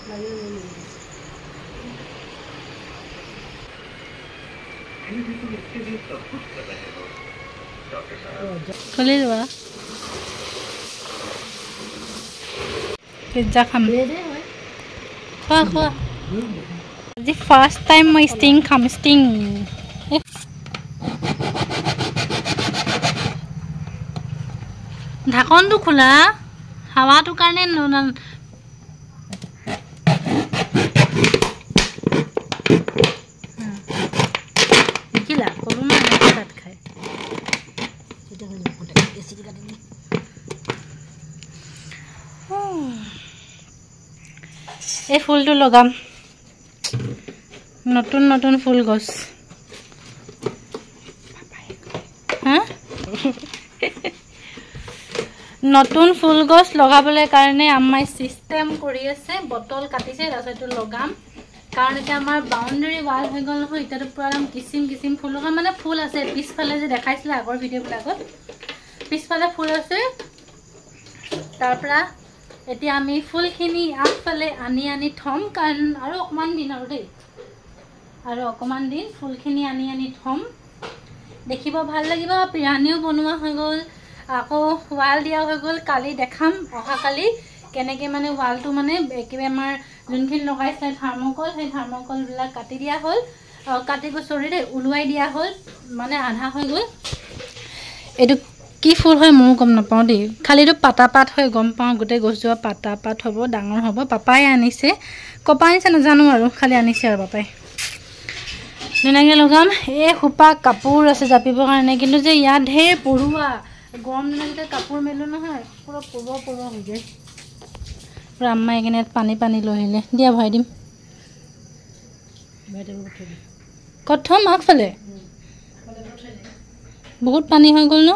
खोले लोৱা পিজ্জা খাম খোৱা খোৱা আজি ফাৰ্ষ্ট টাইম মই ষ্টিং খাম ষ্টিং ঢাকনটো খোলা হাৱাটো কাৰণে দেখিলা কলো না ভাত খায় এই ফুলটো লগাম নতুন নতুন ফুল গছ নতুন ফুল গছ লগাবলৈ কাৰণে আম্মাই সিস্টেম কৰি আছে বটল কাটিছে ৰাসটো লগাম কাৰণ এটা আমাৰ বাউন্ডাৰী ওয়াল হৈ গল নহয় এটাটো পুৰা কিসিম কিসিম ফুল লগাম মানে ফুল আছে পিছফালে যে দেখাইছিল আগৰ ভিডিও বিলাকত পিছফালে ফুল আছে তাৰপৰা এতিয়া আমি ফুলখিনি আগফালে আনি থম কাৰণ আৰু অকমান দিন আৰু দেই আৰু অকমান দিন ফুলখিনি আনি থম দেখিব ভাল লাগিব পিৰানিও বনোৱা হৈ গল আকৌ ওয়াল দিয়া হৈ গল কালি দেখাম অহা কালি কেনেকে মানে ওয়ালটো মানে একেবাৰে আমাৰ যোনখিনি লগাইছে থাৰ্মোকল সেই থাৰ্মোকল বিলাক কাটি দিয়া হল কাটি গছৰি দে উলুৱাই দিয়া হল মানে আধা হৈ গল এটো কি ফুল হয় মই গম নাপাও দেই খালিটো পাতা পাত হয় গম পাও গোটে গছজোৱা পাতা পাত হ'ব ডাঙৰ হ'ব পাপাই আনিছে কপা আনিছে নাজানো আৰু খালি আনিছে আৰু পাপাই ধুনীয়াকে লগাম এই খুপা কাপোৰ আছে জাপিবৰ কাৰণে কিন্তু যে ইয়াত ঢেৰ পৰুৱা গৰম দিনতে কাপোৰ মেলো নহয় পুৰা পৰুৱা হৈ যায় পুৰা আম্মাই এখানে পানী লৈ আহিলে দিয়া ভৰাই দিম কথম আগফালে বহুত পানী হৈ গ'ল ন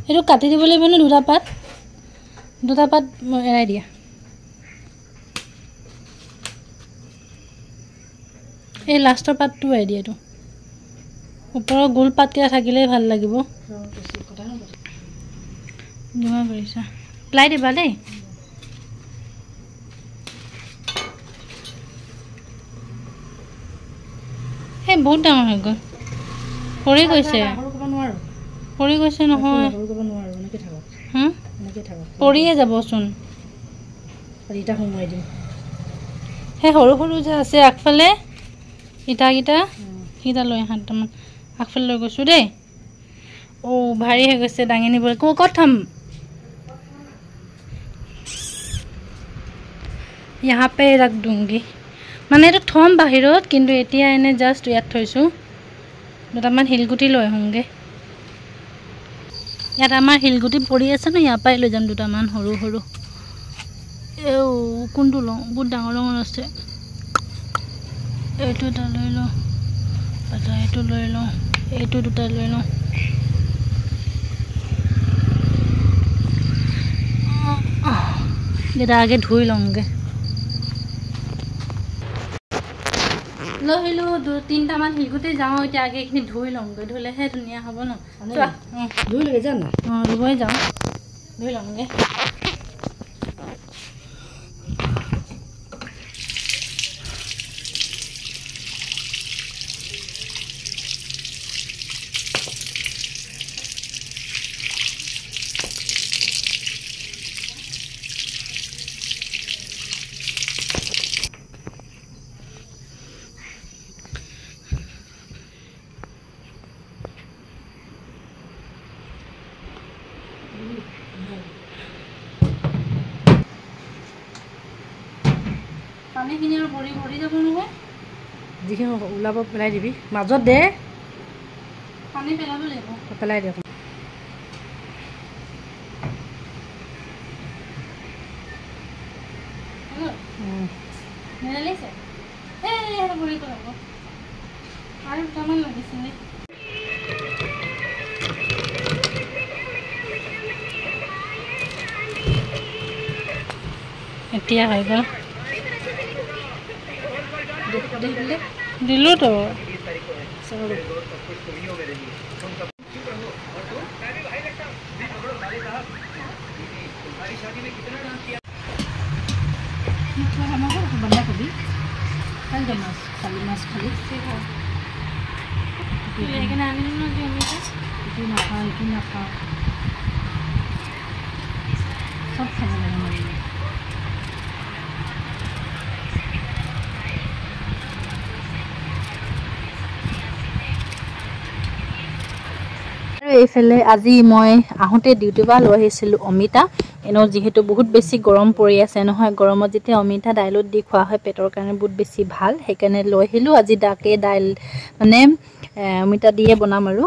এটো কাটি দিব লাগিব ন দুটা পাত এৰাই দিয়া এই লাষ্টৰ পাতটো এৰাই দিয়া এটো ওপৰৰ গোল পাতকেইটা থাকিলে ভাল লাগিব জমা কৰিছা লাই দিবা দেই হে বহুত ডাঙৰ হৈ গ'ল পৰি গৈছে নহয় পৰিয়ে যাবচোন সেই সৰু সৰু যে আছে আগফালে ইটা লৈ হাতমান আগফালে লৈ গৈছো দেই ও ভাৰী হৈ গৈছে দাঙি নিবলৈ ক'ত থম यहाँ पे रख दूंगी মানে এটো থম বাহিৰত কিন্তু এতিয়া এনে জাস্ট ইয়াত থৈছো দুটামান হিলগুটি লৈ হংগে ইয়াত আমাৰ হিলগুটি পৰি আছে ন ইয়াৰ পাই লৈ যাম দুটামান সৰু সৰু এও কোনটো ল বহুত ডাঙৰ আছে এইটো এটা লৈ ল এটা এইটো লৈ ল এইটো দুটা লৈ ল এটা আগে ধুই লওঁগে লহিলো তিনটা মান হিলগুটি যাও এতিয়া আগে এখিনি ধুই লওঁগে ধুলেহে ধুনীয়া হ'ব ন ধুই লগে যা না ধুই যাও ধুই লওঁগে পানী কিনি আৰু ভৰি যাব নহয় যিখিনি ওলাব পেলাই দিবি মাজত দে পানী পেলাব লাগিব পেলাই দিয়ক নেলালিছে ভৰি পেলাব আৰু দুটামান লাগিছিলে এতিয়া হৈ গ'ল दिलो तो বন্ধাকবি খালি মাছ খালি মাছ খালি সেইকাৰণে আনিলোঁ ন যে অমিতা এইটো নাখাওঁ এইটো নাখাওঁ চব খাব লাগে মানে এইফালে আজি মই আহোঁতে ডিউটিৰ পৰা লৈ আহিছিলোঁ অমিতা এনেও যিহেতু বহুত বেছি গৰম পৰি আছে নহয় গৰমত যেতিয়া অমিতা দাইলত দি খোৱা হয় পেটৰ কাৰণে বহুত বেছি ভাল সেইকাৰণে লৈ আহিলোঁ আজি ডাকে দাইল মানে অমিতা দিয়ে বনাম আৰু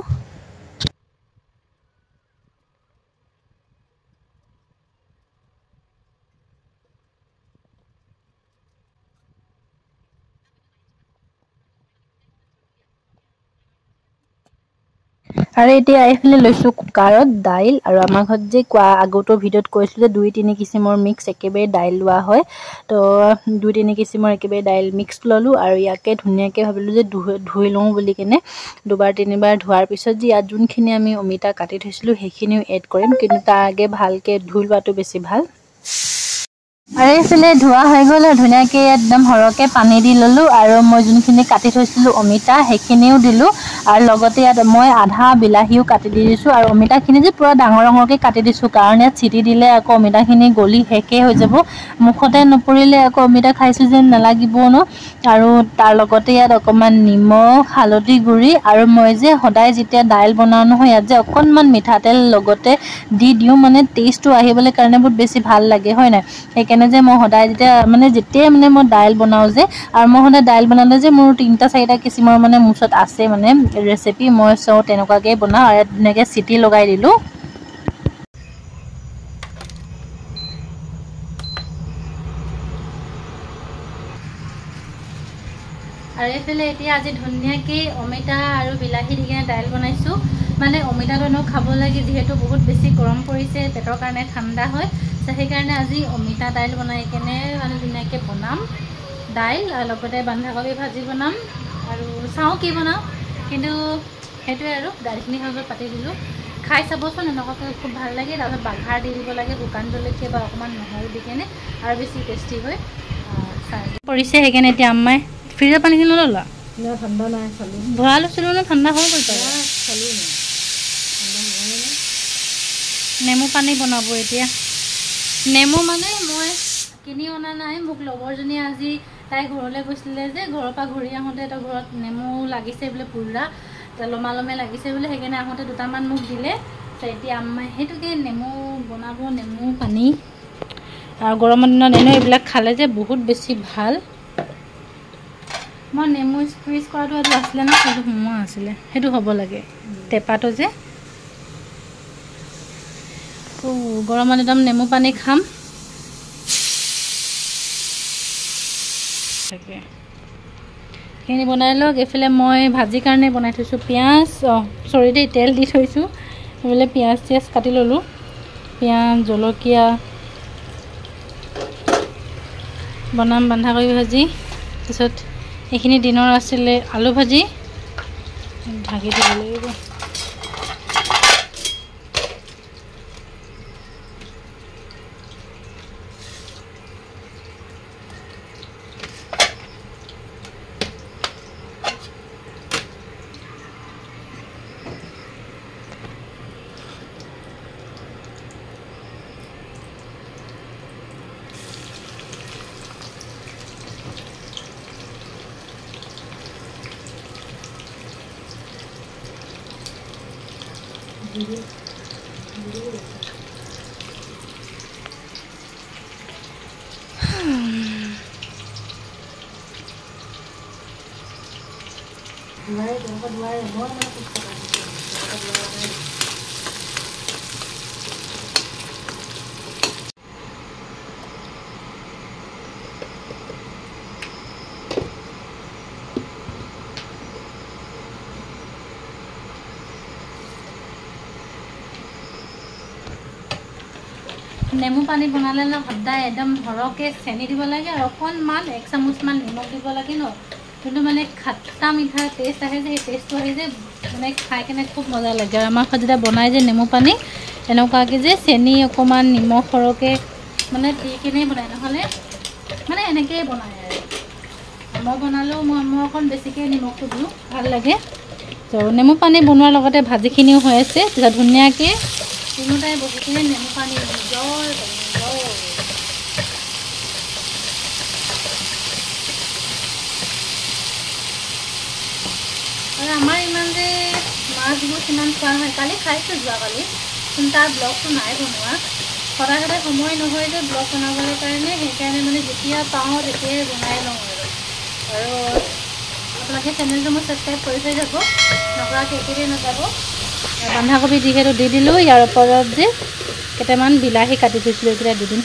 আৰু এতিয়া এইফালে লৈছোঁ কুকাৰত দাইল আৰু আমাৰ ঘৰত যে কোৱা আগতো ভিডিঅ'ত কৈছিলোঁ যে 2-3 কিচিমৰ মিক্স একেবাৰে দাইল লোৱা হয় তো 2-3 কিচিমৰ একেবাৰে দাইল মিক্স ল'লোঁ আৰু ইয়াকে ধুনীয়াকৈ ভাবিলোঁ যে ধুই লওঁ বুলি কিনে 2-3 বাৰ ধোৱাৰ পিছত যে ইয়াত যোনখিনি আমি অমিতা কাটি থৈছিলোঁ সেইখিনিও এড কৰিম কিন্তু তাৰ আগে ভালকৈ ধুই লোৱাটো বেছি ভাল আৰু এইফালে ধোৱা হৈ গ'ল ধুনীয়াকৈ একদম সৰহকৈ পানী দি ল'লোঁ আৰু মই যোনখিনি কাটি থৈছিলোঁ অমিতা সেইখিনিও দিলোঁ আৰু লগতে ইয়াত মই আধা বিলাহীও কাটি দি দিছোঁ আৰু অমিতাখিনি যে পূৰা ডাঙৰ ডাঙৰকৈ কাটি দিছোঁ কাৰণ ইয়াত চিটি দিলে আকৌ অমিতাখিনি গলি শেষেই হৈ যাব মুখতে নপৰিলে আকৌ অমিতা খাইছোঁ যেন নালাগিব ন আৰু তাৰ লগতে ইয়াত অকণমান নিমখ হালধি গুড়ি আৰু মই যে সদায় যেতিয়া দাইল বনাওঁ নহয় ইয়াত যে অকণমান মিঠাতেল লগতে দি দিওঁ মানে টেষ্টটো আহিবলৈ কাৰণে বহুত বেছি ভাল লাগে হয় নাই সেইকাৰণে যে মই সদায় যেতিয়াই মানে মই দাইল বনাওঁ যে আৰু মই সদায় দাইল বনালে যে মোৰ 3-4 কিচিমৰ মানে মোৰ ওচৰত আছে মানে ৰেচিপি মই চব তেনেকুৱাকৈ বনাওঁ আৰু ধুনীয়াকৈ চিটি লগাই দিলোঁ আৰু এইফালে এতিয়া আজি ধুনীয়াকৈ অমিতা আৰু বিলাহী দি কিনে দাইল বনাইছোঁ মানে অমিতাটো এনেও খাব লাগে যিহেতু বহুত বেছি গৰম পৰিছে পেটৰ কাৰণে ঠাণ্ডা হয় সেইকাৰণে আজি অমিতা দাইল বনাই কেনে মানে ধুনীয়াকৈ বনাম দাইল আৰু লগতে বন্ধাকবি ভাজি বনাম আৰু চাওঁ কি বনাওঁ কিন্তু সেইটোৱে আৰু দাইলখিনি হৈ গ'ল পাতি দিলোঁ খাই চাবচোন এনেকুৱাকৈ খুব ভাল লাগে তাৰপিছত বাঘাৰ দি দিব লাগে শুকান জলকীয়া বা অকণমান নহৰু দি কেনে আৰু বেছি টেষ্টি হয় পৰিছে সেইকাৰণে এতিয়া আম্মাই ফ্ৰিজৰ পানীখিনি নল'লা ঠাণ্ডা নাই খালোঁ ভৰাই লৈছিলোঁ ন ঠাণ্ডা হৈ গ'ল খালোঁ নেমু পানী বনাব এতিয়া নেমু মানে মই কিনি অনা নাই মোক লগৰজনীয়ে আজি তাই ঘৰলৈ গৈছিলে যে ঘৰৰ পৰা ঘূৰি আহোঁতে এটা ঘৰত নেমু লাগিছে বোলে পুৰা লমা লমে লাগিছে বোলে সেইকাৰণে আহোঁতে 2টামান মোক দিলে এতিয়া আম্মাই সেইটোকে নেমু বনাব নেমু পানী আৰু গৰমৰ দিনত এনেও এইবিলাক খালে যে বহুত বেছি ভাল মই নেমু স্কুইজ কৰাটো এইটো আছিলে ন সেইটো সোমোৱা আছিলে সেইটো হ'ব লাগে টেপাটো যে গৰমত একদম নেমু পানী খাম তাকে সেইখিনি বনাই লওক এইফালে মই ভাজিৰ কাৰণে বনাই থৈছোঁ পিঁয়াজ চৰি দেই তেল দি থৈছোঁ এইফালে পিঁয়াজ চিয়াজ কাটি ল'লোঁ পিঁয়াজ জলকীয়া বনাম বন্ধাকবি ভাজি তাৰপিছত এইখিনি দিনৰ আছিলে আলু ভাজি ঢাকি দিব লাগিব নেমু পানী বনালে ন সদায় একদম সৰহকৈ চেনি দিব লাগে আৰু অকণমান 1 চামুচমান নিমখ দিব লাগে ন কিন্তু মানে খাট্টা মিঠা টেষ্ট আহে যে সেই টেষ্টটো আহি যে মানে খাই কেনে খুব মজা লাগে আৰু আমাৰ ঘৰত যেতিয়া বনাই যে নেমু পানী এনেকুৱাকৈ যে চেনি অকণমান নিমখ সৰহকৈ মানে দি কিনে বনাই নহ'লে মানে এনেকৈয়ে বনায় আৰু মই বনালেও মই অকণ বেছিকৈ নিমখটো দিওঁ, ভাল লাগে। তো নেমু পানী বনোৱাৰ লগতে ভাজিখিনিও হৈ আছে, তেতিয়া ধুনীয়াকৈ তিনিওটাই বস্তুখিনি নেমু পানী আৰু আমাৰ ইমান যে মাছবোৰ সিমান খোৱা নহয়। কালি খাইছোঁ যোৱাকালি, কিন্তু তাৰ ব্লগটো নাই বনোৱা। সদায় সদায় সময় নহয় যে ব্লগ বনাবলৈ কাৰণে, সেইকাৰণে মানে যেতিয়া পাওঁ তেতিয়াই বনাই লওঁ আৰু আপোনালোকে চেনেলটো মোৰ ছাবস্ক্ৰাইব কৰি থৈ যাব, নকৰাকৈ একেবাৰে নাযাব। বন্ধাকবি যিহেতু দি দিলোঁ, ইয়াৰ ওপৰত যে কেইটামান বিলাহী কাটি থৈছিলোঁ, এইকেইটা দি দিম।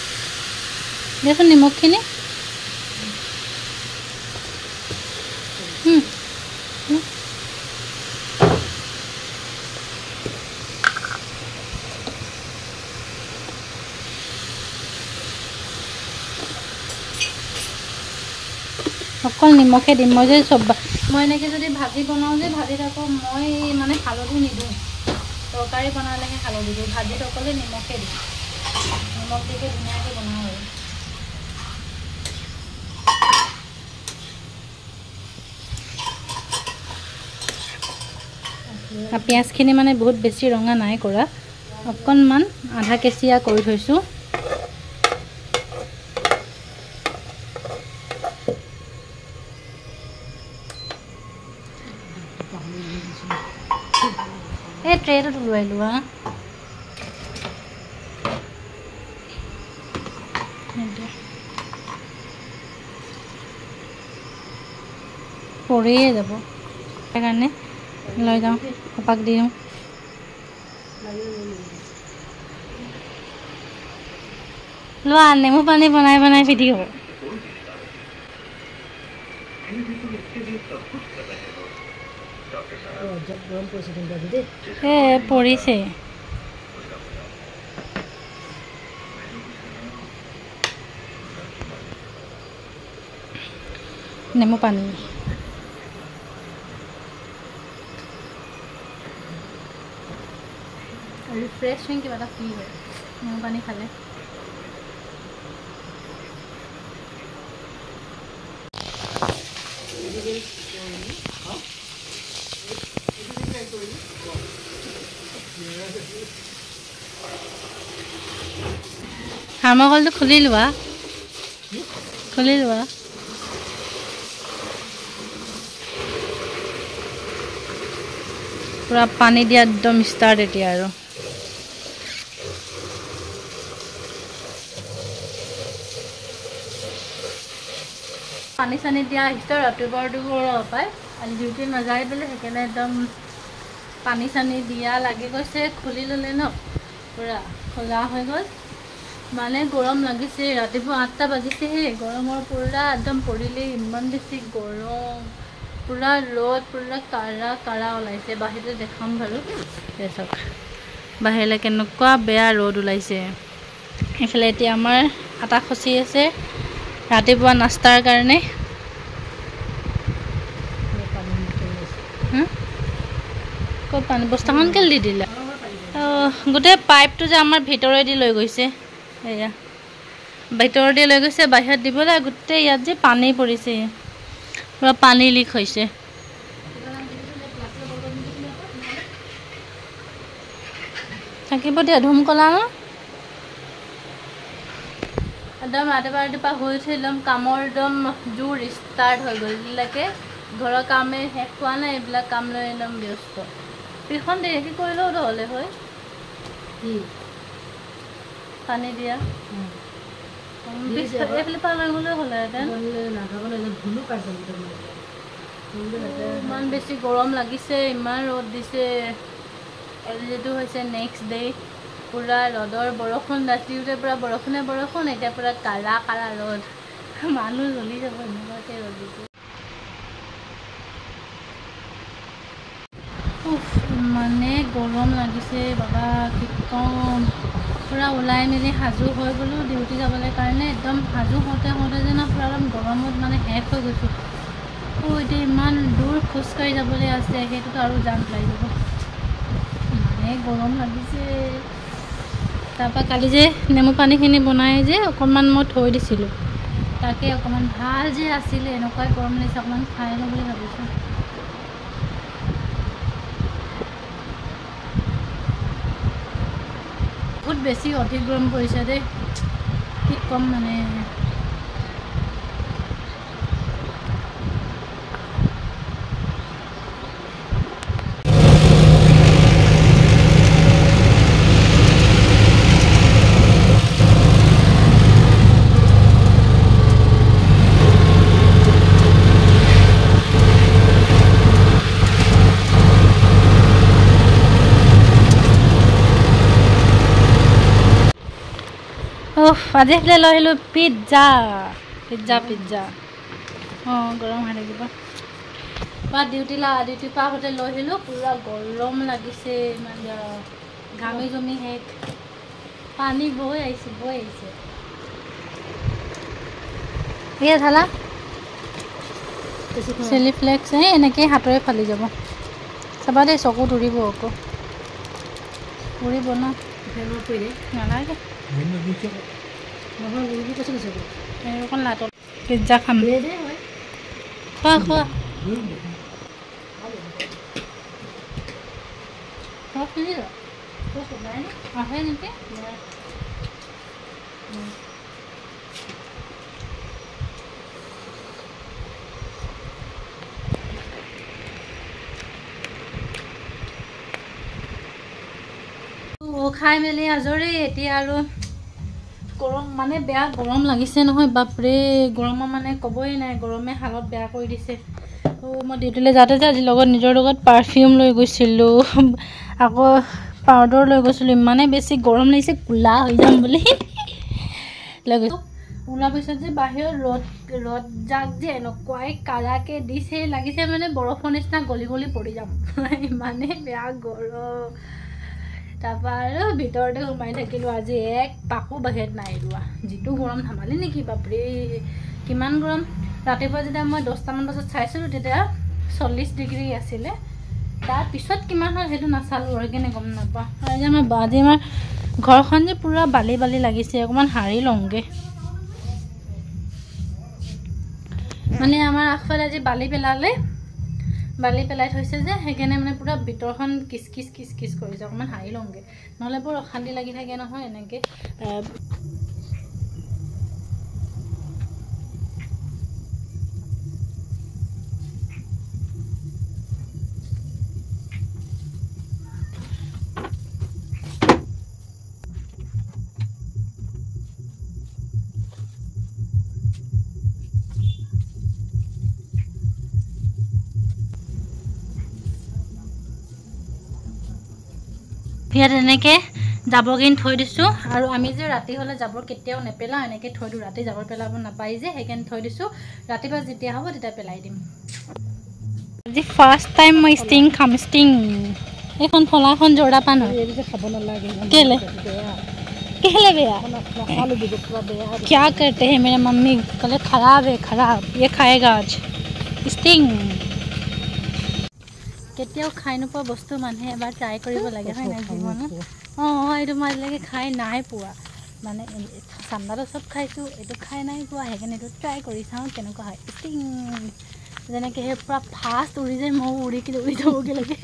দিয়াচোন নিমখখিনি। অকল নিমখে দিম। মই যে মই এনেকৈ যদি ভাজি বনাওঁ যে ভাজিত আকৌ মই মানে হালধি নিদিওঁ, তৰকাৰী বনালেহে হালধি দিওঁ, ভাজিত অকলে নিমখে দিওঁ। নিমখ দিকে ধুনীয়াকৈ বনাওঁ আৰু পিঁয়াজখিনি মানে বহুত বেছি ৰঙা নাই কৰা, অকণমান আধা কেঁচিয়া কৰি থৈছোঁ। এই ট্ৰেটোত ওলাই লোৱা পৰিয়ে যাব, সেইকাৰণে লৈ যাওঁ, কপাক দিওঁ। লোৱা নেমু পানী বনাই বনাই ভিডিঅ'। পৰিছে নেমু পানী। ৰিফ্ৰেছিং কিবা এটা ফিল হয় নেমু পানী খালে। থাৰ্মকলটো খুলি লোৱা, খুলি লোৱা। পুৰা পানী দিয়া একদম ষ্টাৰ্ট এতিয়া আৰু। পানী চানী দিয়া আহিছে, ৰাতিপুৱা পায় আজি ডিউটি নাযায় বোলে, সেইকাৰণে একদম পানী চানী দিয়া লাগি গৈছে। খুলি ল'লে ন, পুৰা খোলা হৈ গ'ল। মানে গৰম লাগিছে, ৰাতিপুৱা 8টা বাজিছেহে, গৰমৰ পুৰা একদম পৰিলে, ইমান বেছি গৰম, পুৰা ৰ'দ, পুৰা কাৰা কাৰা ওলাইছে। বাহিৰতে দেখাম বাৰু, চাওক বাহিৰলৈ কেনেকুৱা বেয়া ৰ'দ ওলাইছে। এইফালে এতিয়া আমাৰ আটা খচি আছে ৰাতিপুৱা নাস্তাৰ কাৰণে। ক'ত পানী বস্তাখন কেলে দি দিলা? গোটেই পাইপটো যে আমাৰ ভিতৰেদি লৈ গৈছে, এয়া ভিতৰেদি লৈ গৈছে বাহিৰত দিবলৈ। গোটেই ইয়াত যে পানী পৰিছে, পুৰা পানী লিক হৈছে। থাকিব দিয়া, ধুম কলা ন একদম ৰাতিপুৱা শুই উঠি একদম কামৰ একদম জোৰ ষ্টাৰ্ট হৈ গ'ল। এইবিলাকে ঘৰৰ কামে শেষ হোৱা নাই, এইবিলাক কাম লৈ একদম ব্যস্ত। পিখন দেৰিকৈ কৰিলেও হ'লে হয়, পানী দিয়া এইফালে পালন গ'লেও হ'লেহেঁতেন। ইমান বেছি গৰম লাগিছে, ইমান ৰ'দ দিছে। যিটো হৈছে নেক্সট ডে, পুৰা ৰ'দৰ বৰষুণ, ৰাতিতে পুৰা বৰষুণে বৰষুণ, এতিয়া পুৰা কাৰা কাৰা ৰ'দ, মানুহ জ্বলি যাব এনেকুৱাকৈ ৰ'দ দিছে। মানে গৰম লাগিছে বাবা, কি ক'ম। পুৰা ওলাই মেলি সাজু হৈ গ'লোঁ ডিউটি যাবলৈ কাৰণে। একদম সাজু হওঁতে হওঁতে যে না পুৰা একদম গৰমত মানে শেষ হৈ গৈছোঁ। এতিয়া ইমান দূৰ খোজকাঢ়ি যাবলৈ আছে, সেইটোতো আৰু জাম লাগি যাব, মানে গৰম লাগিছে। তাৰপৰা কালি যে নেমু পানীখিনি বনাই যে অকণমান মই থৈ দিছিলোঁ, তাকে অকণমান ভাল যে আছিলে এনেকুৱাই গৰম লাগিছে অকণমান খাই লওঁ বুলি ভাবিছোঁ বহুত বেছি অধিক গৰম পৰিছে দেই কি কম মানে আজি এইফালে লৈ আহিলোঁ পিজ্জা গৰম হৈ থাকিব বা ডিউটিৰ পৰা আহোঁতে লৈ আহিলোঁ পূৰা গৰম লাগিছে ইমান ঘামি জমি শেষ পানী বৈ আহিছে এয়া ঢালা চিলি ফ্লেক্স এনেকৈ হাতৰে ফালি যাব চাবা দেই চকুত উৰিব আকৌ উৰিব ন নালাগে অকণ লাটত পিজ্জা খাম খোৱা আহে নেকি খাই মেলি আজৰি এতিয়া আৰু গৰম মানে বেয়া গৰম লাগিছে নহয় বাপৰে গৰমৰ মানে ক'বই নাই গৰমে হালত বেয়া কৰি দিছে মই ডিউটিলৈ যাওঁতে যে আজি নিজৰ লগত পাৰফিউম লৈ গৈছিলোঁ আকৌ পাউডাৰ লৈ গৈছিলোঁ ইমানেই বেছি গৰম লাগিছে কোলা হৈ যাম বুলি লৈ গৈছোঁ ওলোৱাৰ পিছত যে বাহিৰত ৰ'দ জাক যে এনেকুৱাই কাৰাকে দিছে লাগিছে মানে বৰফৰ নিচিনা গলি পৰি যাম ইমানেই বেয়া গৰম তাৰপৰা আৰু ভিতৰতে সোমাই থাকিলোঁ আজি এক পাকো বাহিৰত নাই ৰোৱা যিটো গৰম ধেমালি নেকি বাপৰে কিমান গৰম ৰাতিপুৱা যেতিয়া মই 10টামান বজাত চাইছিলোঁ তেতিয়া 40 ডিগ্ৰী আছিলে তাৰপিছত কিমান হ'ল সেইটো নাচালোঁ আৰু কেনে গম নাপাওঁ আজি আমাৰ ঘৰখন যে পূৰা বালি লাগিছে অকণমান সাৰি লওঁগৈ মানে আমাৰ আগফালে আজি বালি পেলাই থৈছে যে সেইকাৰণে মানে পুৰা ভিতৰখন কিচ কৰিছে অকণমান হাৰি লওঁগৈ নহ'লে বৰ অশান্তি লাগি থাকে নহয় এনেকৈ ইয়াত এনেকৈ জাবৰখিনি থৈ দিছোঁ আৰু আমি যে ৰাতি হ'লে জাবৰ কেতিয়াও নেপেলাওঁ এনেকৈ থৈ দিওঁ ৰাতি জাবৰ পেলাব নাপায় যে সেইকাৰণে থৈ দিছোঁ ৰাতিপুৱা যেতিয়া হ'ব তেতিয়া পেলাই দিম আজি ফাৰ্ষ্ট টাইম মই ষ্টিং খাম এইখন ফলাখন জৰ্দা পান হয় খাব নালাগে কেলে বেয়া क्या करते हैं मेरे मम्मी कल खराब है ये खाएगा आज ষ্টিং কেতিয়াও খাই নোপোৱা বস্তু মানুহে এবাৰ ট্ৰাই কৰিব লাগে হয় নাই জীৱনত এইটো মই আজিলৈকে খাই নাই পোৱা মানে চান্দাটো চব খাইছোঁ এইটো খাই নাই পোৱা সেইকাৰণে এইটো ট্ৰাই কৰি চাওঁ কেনেকুৱা হয় ষ্টিং যেনেকৈ সেই পূৰা ফাষ্ট উৰি যায় মই উৰি যাবগৈ লাগে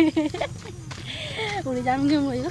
উৰি যামগৈ ময়ো